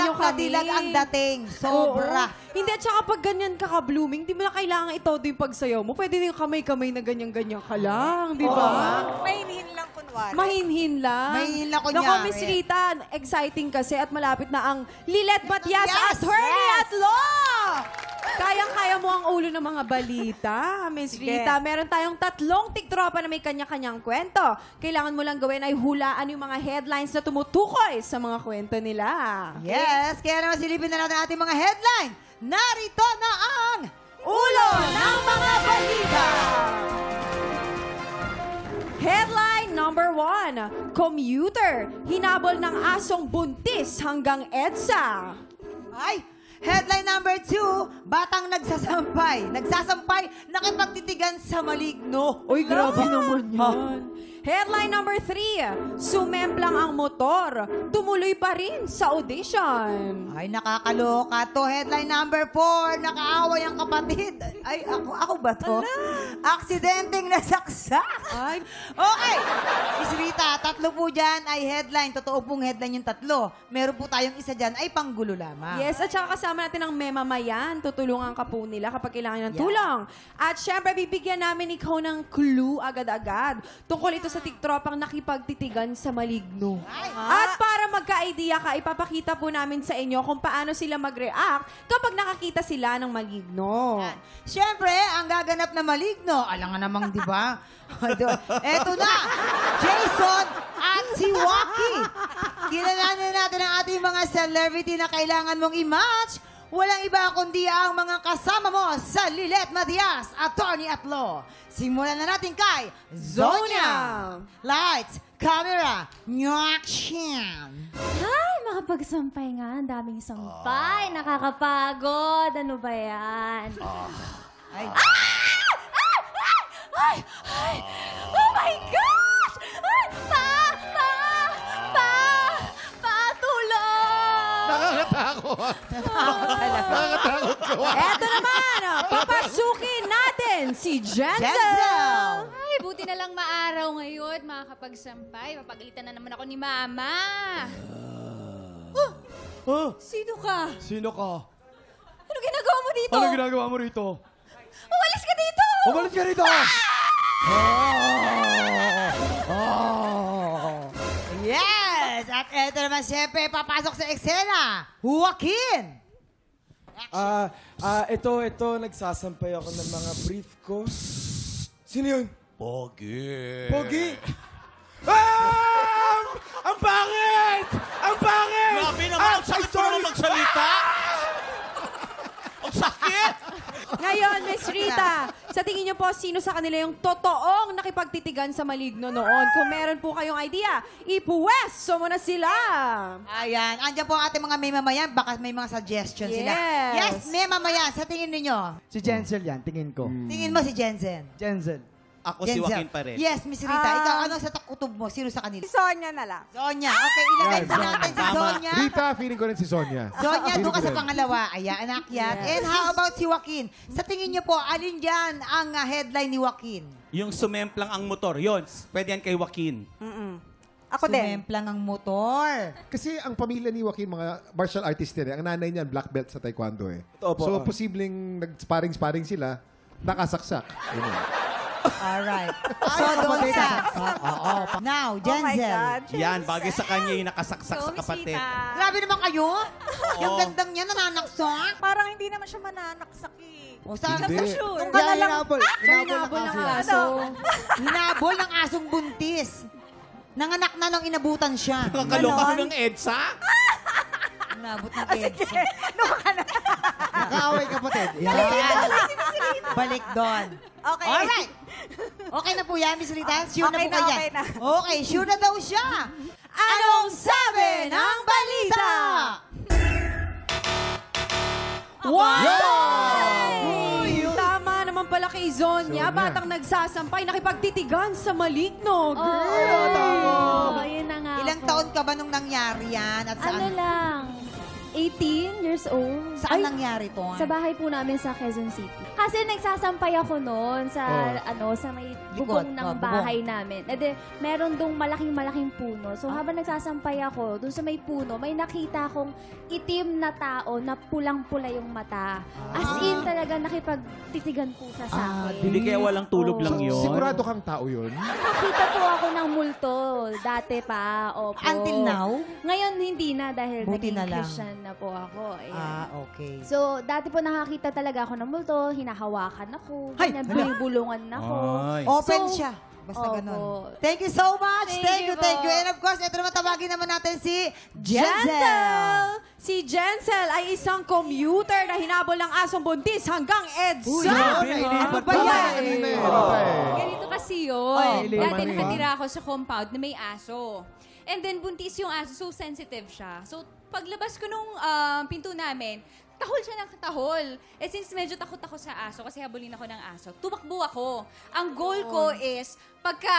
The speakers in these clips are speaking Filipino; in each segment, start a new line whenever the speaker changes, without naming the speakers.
nyo kami.
Dilag ang dating. Sobra.
Oo. Hindi, at saka pag ganyan ka ka-blooming, di mo na kailangan ito yung pagsayaw mo. Pwede din yung kamay-kamay na ganyan-ganyan ka lang, di ba?
Mahinhin lang kunwari.
Mahinhin lang.
Mahinhin lang kunyari.
Naku, Miss Rita, exciting kasi at malapit na ang Lilet Matias,
Yes!
Attorney
Yes!
at Law! Kayang-kaya mo ang ulo ng mga balita, Miss Rita. Meron tayong 3 tiktropa na may kanya-kanyang kwento. Kailangan mo lang gawin ay hulaan yung mga headlines na tumutukoy sa mga kwento nila.
Yes, kaya naman silipin na natin ating mga headline. Narito na ang
Ulo ng mga balita! Headline number 1, commuter, hinabol ng asong buntis hanggang EDSA.
Ay, headline number 2, batang nagsasampay, nakipagtitigan sa maligno.
Uy, grabe naman yan. Headline number 3, sumemplang ang motor, tumuloy pa rin sa audition.
Ay, nakakaloka to. Headline number 4, nakaaway ang kapatid. Ay, ako ba to? Aksidenteng nasaksak.
Ay,
Okay, Miss Rita, 3 po dyan ay headline. Totoo pong headline yung 3. Meron po tayong isa dyan ay panggulo lamang.
yes, at saka kasama natin ang memamayan. Tutulungan ka po nila kapag kailangan ng
Yeah.
tulong. At syempre, bibigyan namin ikaw ng clue agad-agad. Tungkol ito sa tiktropang nakipagtitigan sa maligno.
Ay,
At para magka-idea ka, ipapakita po namin sa inyo kung paano sila mag-react kapag nakakita sila ng maligno.
Siyempre, ang gaganap na maligno, alam nga namang, di ba? Eto na, Jason at si Waki. Kilalanin natin ang ating mga celebrity na kailangan mong i-match. Walang iba kundi ang mga kasama mo sa Lilet Matias, Attorney at Law. Simulan na natin kay Zonia. Lights, camera, new action.
Ay, makapagsampay nga. Ang daming sampay. Nakakapagod. Ano ba yan?
Ay,
Ay! Oh my gosh! Ay! Tulong!
Nakakatakot. Nakakatakot ko.
Eto naman, papasukin natin si Jenzel.
Jenzel.
Ay, buti na lang maaraw ngayon, makakapagsampay. Papagalitan na naman ako ni Mama.
Sino ka?
Sino ka?
Ano ginagawa mo dito?
Ano ginagawa mo rito?
Umalis ka dito!
Umalis ka rito!
Yes! At eto naman siyempre, papasok sa eksena, Joaquin.
Ito, nagsasampay ako ng mga brief ko. Sino yun?
Pogi.
Pogi? Ang pangit! Ang pangit!
Grabe naman, ang sakit mo naman magsalita! Ang sakit!
Ngayon, Miss Rita, sa tingin niyo po, sino sa kanila yung totoong nakipagtitigan sa maligno noon? Kung meron po kayong idea, ipuwesto mo na sila.
Ayan, andyan po ang ating mga memamayan. Baka may mga suggestions sila.
Yes.
Yes, memamayan. Sa tingin ninyo,
Si Jenzel yan, tingin ko.
tingin mo si Jensen.
Jenzel.
Ako si Joaquin pa rin.
Yes, Miss Rita. Ikaw, ano sa kutob mo? Sino sa kanila?
Sonya na lang.
Sonya. Okay, ilagay po natin si Sonya.
Rita, feeling ko rin si Sonya.
Sonya, doon ka
Feeling
sa
ko rin.
pangalawa. Ayan, akyat. And how about si Joaquin? Sa tingin niyo po, alin dyan ang headline ni Joaquin?
Yung sumemplang ang motor, yun. Pwede yan kay Joaquin.
Ako din.
Sumemplang ang motor.
Kasi ang pamilya ni Joaquin, mga martial artist din eh. Ang nanay niyan, black belt sa taekwondo eh.
Totoo po,
So,
ah.
posibleng nag-sparring-sparring sila, nakasaksak. Yun eh.
Alright. So, doon sa... Now,
Oh my
Jenzel.
God.
Yan, bagay sa kanya yung nakasaksak sa kapatid.
Grabe naman kayo. Yung gandang niya nananaksak.
Parang hindi naman siya mananaksak eh.
O saan?
Hindi.
Yung ka na lang.
Hinabol ng aso.
Hinabol ng asong buntis. Nanganak na nung inabutan siya.
Nakakaloka ko ng EDSA?
Inabot ng EDSA.
Nakaaway kapatid.
Balik doon.
Okay.
Alright. Okay na po yan, Miss Rita? Sure
Okay
na po
na,
kayo?
okay na.
Okay, sure na daw siya. Anong sabi ng balita?
Tama naman pala kay Zonya. Batang nagsasampay, nakipagtitigan sa maligno. Girl!
Oh, yun na nga
Ilang
po.
taon ka ba nung nangyari yan? At
Ano
saan?
lang, 18 years old.
Saan
Ay,
nangyari to?
sa bahay po namin sa Quezon City. Kasi nagsasampay ako noon sa sa may bubong
Likod.
ng
Bubong.
bahay namin. E de, meron dong malaking puno. So habang nagsasampay ako, doon sa may puno, may nakita akong itim na tao na pulang-pula yung mata. As in talaga nakipagtitigan po siya sa akin.
Hindi kaya walang tulog lang yun.
Sigurado kang tao yun?
Nakita po ako ng multo dati pa. Opo.
Until now?
Ngayon hindi na dahil
Buti
naging
na lang.
Christian na po ako. Ayan.
Okay.
So, dati po nakakita talaga ako ng multo, hinahawakan ako,
Ay,
ganyan,
hala.
binubulungan ako.
Ay.
Open
So,
siya. Basta
opo.
ganun. Thank you so much.
Thank you po.
And of course, ito naman tawagin naman natin si Jenzel.
Jensel! Si Jensel ay isang commuter na hinabol ng asong buntis hanggang EDSA.
Ano ba yan?
Ganito kasi yun.
Ay,
Dati nakatira ako sa compound na may aso. And then buntis yung aso, so sensitive siya. So paglabas ko nung pinto namin, tahol siya ng tahol. Eh since medyo takot ako sa aso, kasi habulin ako ng aso, tumakbo ako. Ang goal ko is, pagka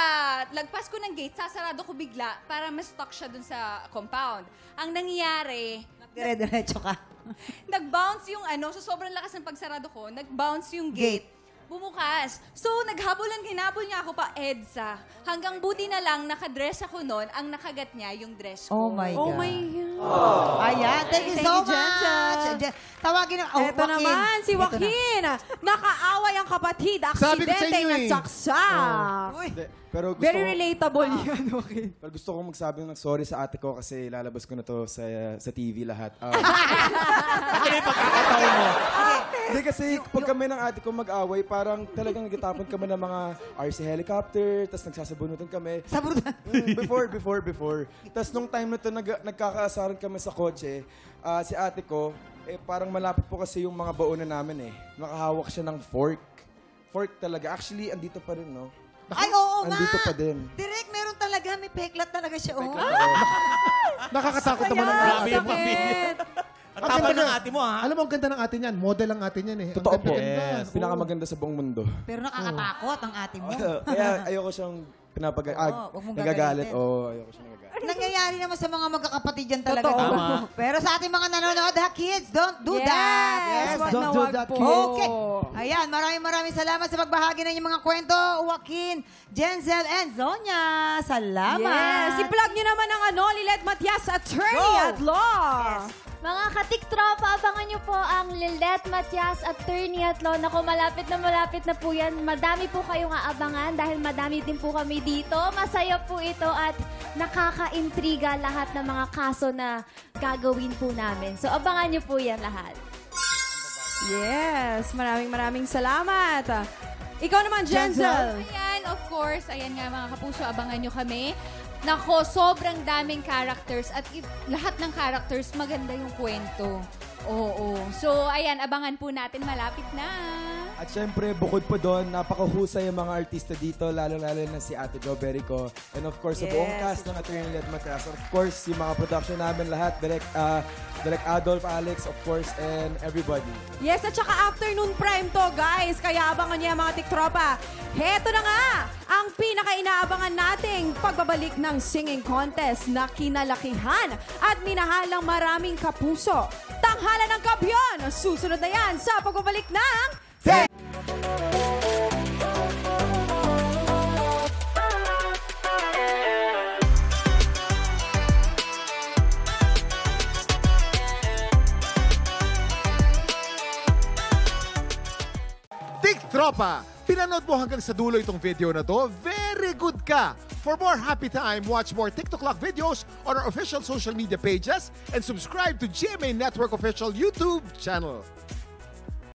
lagpas ko ng gate, sasarado ko bigla para ma-stuck siya dun sa compound. Ang nangyayari,
Dire-diretso ka.
nag-bounce yung so sobrang lakas ng pagsarado ko, nag-bounce yung gate. Bumukas. So, hinabol niya ako pa EDSA. Hanggang buti na lang, nakadress ako noon, ang nakagat niya yung dress ko.
Oh my God.
Oh my God.
Ayan, thank you so
Thank you,
much.
Jensel.
Tawagin na.
Ito naman, si Joaquin. Nakaaway ang kapatid.
Sabi ko sa
Aksidente
inyo
na
eh.
saksak.
Pero gusto
Very
ko,
relatable yan, Joaquin.
pero gusto kong magsabi ng sorry sa ate ko kasi lalabas ko na to sa TV lahat.
Ano yung pagkakataon mo?
Hindi kasi pag kami ng ate ko mag-away, parang talagang nagtapon kami ng mga RC helicopter, tapos nagsasabunutan kami.
Sabunutan.
Before. Tapos nung time na to, nagkakaasaran kami sa kotse, si ate ko, parang malapit po kasi yung mga baunan namin Nakahawak siya ng fork. Fork talaga. Actually, andito pa rin, no?
Ay, oo nga.
Andito pa din.
Direk, meron talaga. May peklat talaga siya. Oh.
Nakakatakot naman ang
Grabe
ate
yung
mo.
pamilya. Ang
Ang
tama
ganda
ng
na-
ate mo, ha?
Alam mo, ang ganda ng ate niyan. Model ang ate niyan eh. Ang
Totoo po.
ganda-ganda.
Yes.
Oo.
Pinakamaganda sa buong mundo.
Pero nakakatakot ang ate mo.
Kaya ayoko siyang
Wag mong
nagagalit.
gagalitin.
Oo, ayoko siyang nagagalit.
Nangyayari naman sa mga magkakapatid yan talaga.
Totoo.
Tama.
Pero sa ating mga nanonood, kids, don't do
Yes,
that.
wag
don't
na
do
wag
that,
po.
kids.
Okay. Ayan, maraming salamat sa pagbahagi ng inyong mga kwento, Joaquin, Jenzel, and Zonya. Salamat.
Yes. I-plug nyo naman ang Lilet Matias, attorney
Go.
at law.
Mga katiktropa, abangan nyo po ang Lilet Matias Attorney at Law. Naku, malapit na po yan. Madami po kayong aabangan dahil madami din po kami dito. Masaya po ito at nakaka-intriga lahat ng mga kaso na gagawin po namin. So, abangan nyo po yan lahat.
Yes. Maraming salamat. Ikaw naman, Jenzel.
Ayan, of course. Ayan nga mga kapuso, abangan nyo kami. Nako, sobrang daming characters at lahat ng characters maganda yung kwento. Oo. So, ayan, abangan po natin. Malapit na.
At syempre, bukod po doon, napakahusay yung mga artista dito, lalo-lalo na si Ate Jo Berico. And of course, sa buong cast ng Attorney Lilet Matias. Of course, yung mga production namin lahat, Direct Adolf, Alex, of course, and everybody.
Yes, at saka afternoon prime to, guys. Kaya abangan niya mga tiktropa. Heto na nga, ang pinaka-inaabangan nating pagbabalik ng singing contest na kinalakihan at minahalang maraming kapuso. Tanghalan ng Kampiyon! Susunod na yan sa pagbabalik ng...
Tiktropa! Pinanood mo hanggang sa dulo itong video na to? Very good ka! For more happy time, watch more TikTok Clock videos on our official social media pages and subscribe to GMA Network official YouTube channel.